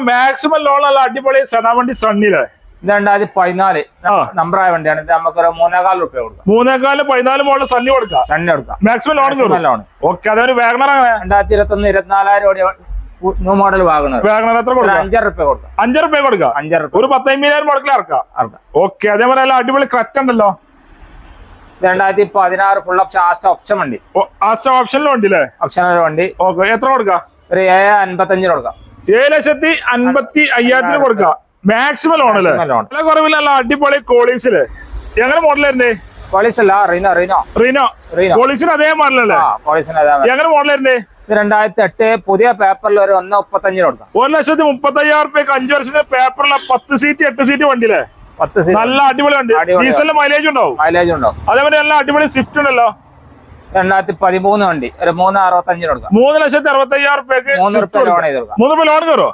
Maximum loan അല്ല അടിപൊളി സനാവണ്ടി സണ്ണില് 2014 നമ്പറായ വണ്ടിയാണ്. ഇത് നമുക്കൊരു 3.25 രൂപ കൊടുക്കാം. 3.4 14 മോഡൽ സണ്ണി കൊടുക്കാം. Maximum loan. ഓക്കെ, അതൊരു വാഗണർ ആണ്. 2021 24,000 ന്യൂ മോഡൽ വാഗണർ. എത്ര കൊടുക്കാം? 5 രൂപ കൊടുക്കാം. 5 രൂപ കൊടുക്കാം. 5 രൂപ. ഒരു 15,000 മുടക്കിൽ ഇറക്കാം. ഓക്കെ, അതേപോലെ അല്ല അടിപൊളി ക്രറ്റ് ഉണ്ടല്ലോ. 2016 ഫുൾ ഓപ്ഷൻ വണ്ടി. ഓപ്ഷനിൽ വണ്ടി അല്ലേ? ഓപ്ഷണൽ വണ്ടി. ഓക്കെ, എത്ര കൊടുക്കാം? ഒരു 7,55 കൊടുക്കാം. 7,55,000 കൊടുക്കാം. മാക്സിമം ലോൺ അല്ലേ? വില കുറവില്ല. അടിപൊളി കോളീസില് എങ്ങനെ മോഡൽ വരുന്നേ? റീനോ കോളീസിന് അതേ മോഡലല്ലേ? എങ്ങനെ മോഡൽ വരുന്നേ? 2008 പുതിയ പേപ്പറിൽ ഒരു 1,35 കൊടുക്കാം. 1,35,000 രൂപയ്ക്ക് 5 വർഷത്തിന് പേപ്പറിലെ 10 സീറ്റ് 8 സീറ്റ് വണ്ടിയില്ലേ? 10 സീറ്റ് നല്ല അടിപൊളി വണ്ടി. ഡീസലിന് മൈലേജ് ഉണ്ടാവും. അതേപോലെ നല്ല അടിപൊളി സ്വിഫ്റ്റ് ഉണ്ടല്ലോ. 2013 വണ്ടി ഒരു 3,65 കൊടുക്കാം. 3,65,000 രൂപയ്ക്ക് 3 രൂപ ലോൺ ചെയ്ത് കൊടുക്കാം. 3 രൂപ ലോൺ കയറും.